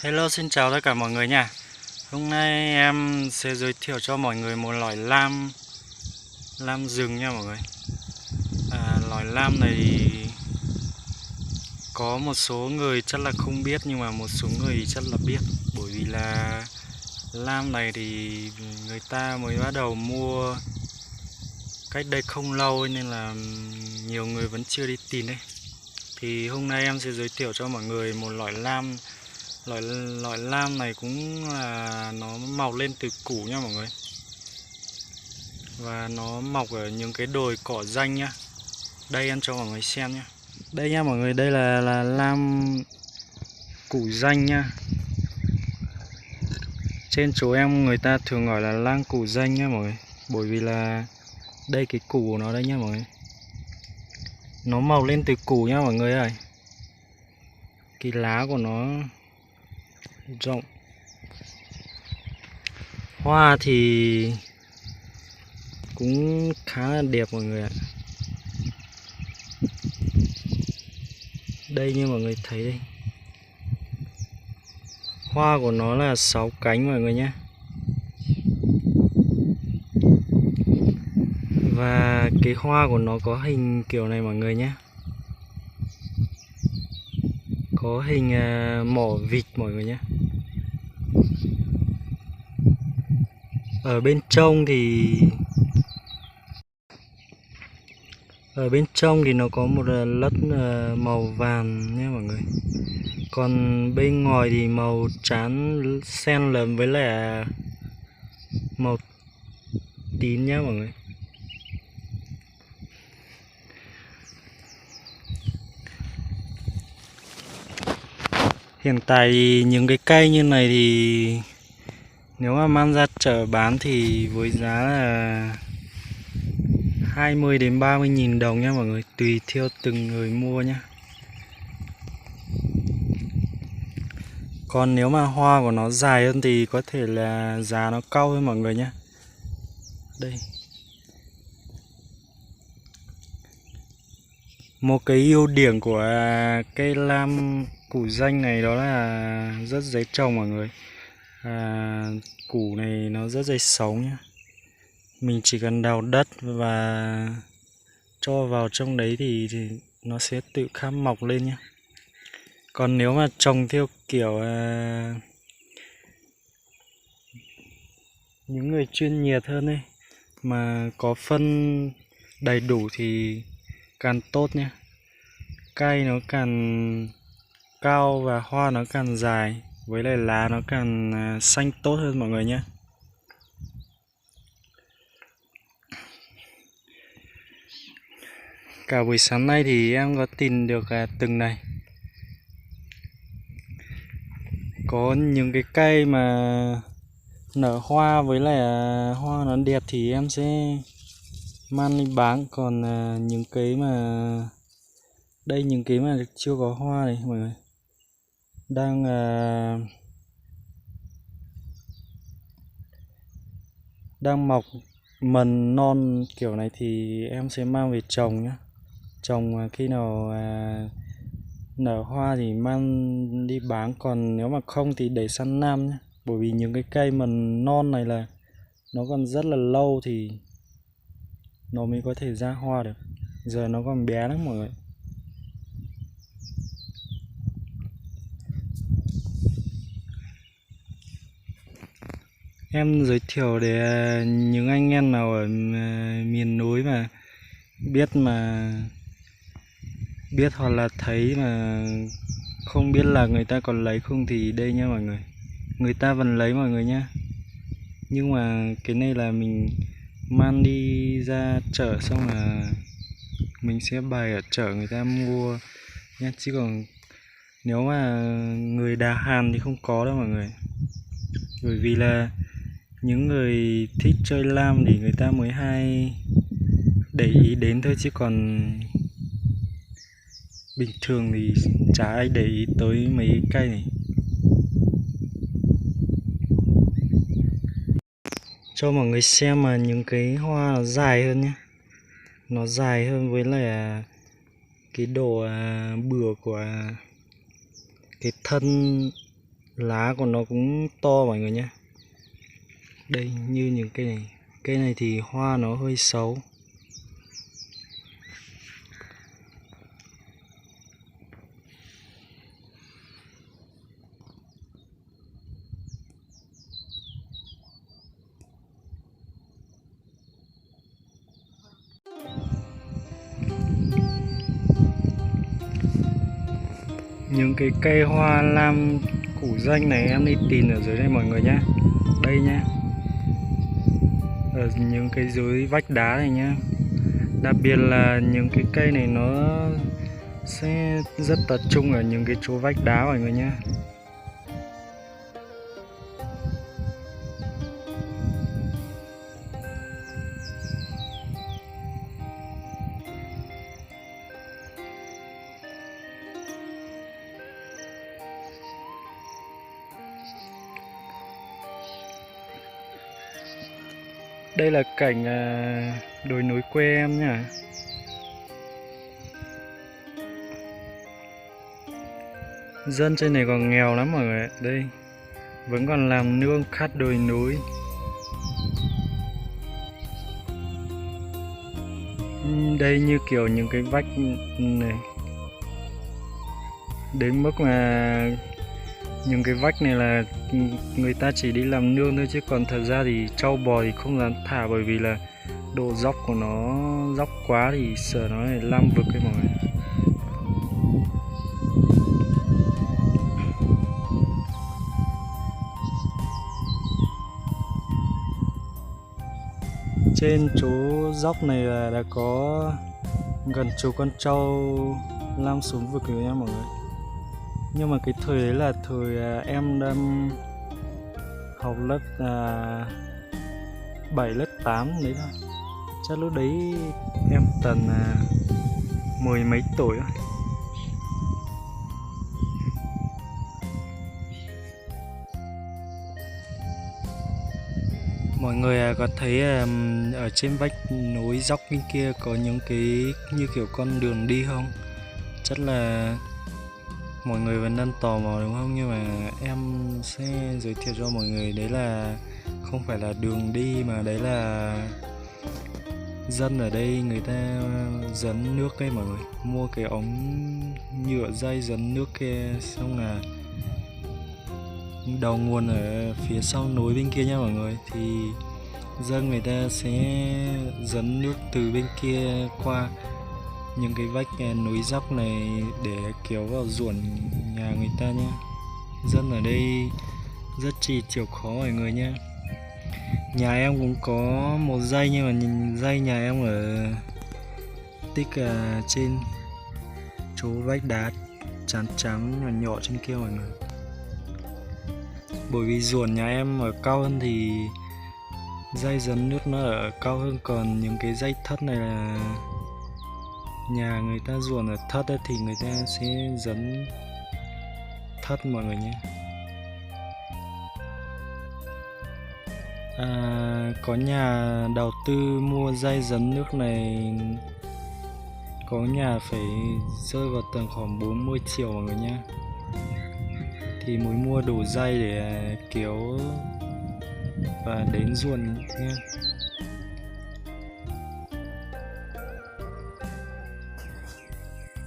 Hello, xin chào tất cả mọi người nha. Hôm nay em sẽ giới thiệu cho mọi người một loại lam rừng nha mọi người. Loại lam này thì có một số người chắc là không biết, nhưng mà một số người chắc là biết, bởi vì là lam này thì người ta mới bắt đầu mua cách đây không lâu, nên là nhiều người vẫn chưa đi tìm đấy. Thì hôm nay em sẽ giới thiệu cho mọi người một loại lam. Loại lam này cũng là nó mọc lên từ củ nha mọi người. Và nó mọc ở những cái đồi cỏ danh nhá. Đây em cho mọi người xem nhá. Đây nha mọi người, đây là lam củ danh nhá. Trên chỗ em người ta thường gọi là lam củ danh nhá mọi người. Bởi vì là đây cái củ của nó đây nhá mọi người. Nó mọc lên từ củ nhá mọi người ơi. Cái lá của nó rộng. Hoa thì cũng khá là đẹp mọi người ạ. Đây như mọi người thấy đây. Hoa của nó là 6 cánh mọi người nhé. Và cái hoa của nó có hình kiểu này mọi người nhé. Có hình mỏ vịt mọi người nhé. Ở bên trong thì nó có một lớp màu vàng nhé mọi người. Còn bên ngoài thì màu trắng xen lẫn với lại màu tím nhé mọi người. Hiện tại thì những cái cây như này thì nếu mà mang ra chợ bán thì với giá là 20 đến 30 nghìn đồng nha mọi người, tùy theo từng người mua nhé. Còn nếu mà hoa của nó dài hơn thì có thể là giá nó cao hơn mọi người nhé. Đây. Một cái ưu điểm của cây lam củ danh này đó là rất dễ trồng mọi người. Củ này nó rất dễ sống nhé. Mình chỉ cần đào đất và cho vào trong đấy thì nó sẽ tự khắc mọc lên nhé. Còn nếu mà trồng theo kiểu những người chuyên nghiệp hơn ấy, mà có phân đầy đủ thì càng tốt nhé. Cây nó càng cao và hoa nó càng dài, với lại lá nó càng xanh tốt hơn mọi người nhé. Cả buổi sáng nay thì em có tìm được từng này. Có những cái cây mà nở hoa với lại hoa nó đẹp thì em sẽ mang đi bán. Còn những cái mà đây, những cái mà chưa có hoa này mọi người, đang mọc mầm non kiểu này thì em sẽ mang về trồng nhé. Trồng khi nào nở hoa thì mang đi bán, còn nếu mà không thì để sang năm nhé. Bởi vì những cái cây mầm non này là nó còn rất là lâu thì nó mới có thể ra hoa được. Giờ nó còn bé lắm mọi người. Em giới thiệu để những anh em nào ở miền núi mà biết hoặc là thấy mà không biết là người ta còn lấy không thì đây nha mọi người. Người ta vẫn lấy mọi người nhá. Nhưng mà cái này là mình mang đi ra chợ xong là mình sẽ bày ở chợ người ta mua nhé. Chứ còn nếu mà người đà Hàn thì không có đâu mọi người. Bởi vì là những người thích chơi lam thì người ta mới hay để ý đến thôi, chứ còn bình thường thì chả ai để ý tới mấy cây này. Cho mọi người xem mà những cái hoa nó dài hơn nhé. Nó dài hơn với lại cái độ bừa của cái thân Lá của nó cũng to mọi người nhé. Đây như những cây này. Cây này thì hoa nó hơi xấu. Những cái cây hoa lam củ danh này em đi tìm ở dưới đây mọi người nhé. Đây nhé. Ở những cái dưới vách đá này nhé. Đặc biệt là những cái cây này nó sẽ rất tập trung ở những cái chỗ vách đá mọi người nhé. Đây là cảnh đồi núi quê em nhá. Dân trên này còn nghèo lắm mọi người ạ. Đây vẫn còn làm nương khát đồi núi. Đây như kiểu những cái vách này, đến mức mà những cái vách này là người ta chỉ đi làm nương thôi, chứ còn thật ra thì trâu bò thì không dám thả, bởi vì là độ dốc của nó dốc quá thì sợ nó lại lam vực ấy mọi người. Trên chỗ dốc này là đã có gần chục con trâu lam xuống vực rồi nha mọi người. Nhưng mà cái thời đấy là thời em đang học lớp 7, lớp 8 đấy thôi. Chắc lúc đấy em tầm 10 mấy tuổi thôi. Mọi người có thấy ở trên vách núi dốc bên kia có những cái như kiểu con đường đi không? Chắc là mọi người vẫn đang tò mò đúng không? Nhưng mà em sẽ giới thiệu cho mọi người, đấy là không phải là đường đi mà đấy là dân ở đây người ta dẫn nước ấy mọi người. Mua cái ống nhựa dây dẫn nước kia, xong là đầu nguồn ở phía sau núi bên kia nha mọi người, thì dân người ta sẽ dẫn nước từ bên kia qua những cái vách núi dốc này để kéo vào ruộng nhà người ta nhé. Dân ở đây rất chỉ chịu khó mọi người nhé. Nhà em cũng có một dây, nhưng mà nhìn dây nhà em ở tích trên chỗ vách đá trắng trắng nhỏ nhỏ trên kia mọi người. Bởi vì ruộng nhà em ở cao hơn thì dây dẫn nước nó ở cao hơn, còn những cái dây thấp này là nhà người ta ruộng ở thấp thì người ta sẽ dẫn thấp mọi người nhé. Có nhà đầu tư mua dây dẫn nước này, có nhà phải rơi vào tầm khoảng 40 triệu mọi người nhé, thì mới mua đủ dây để kéo và đến ruộng nhé.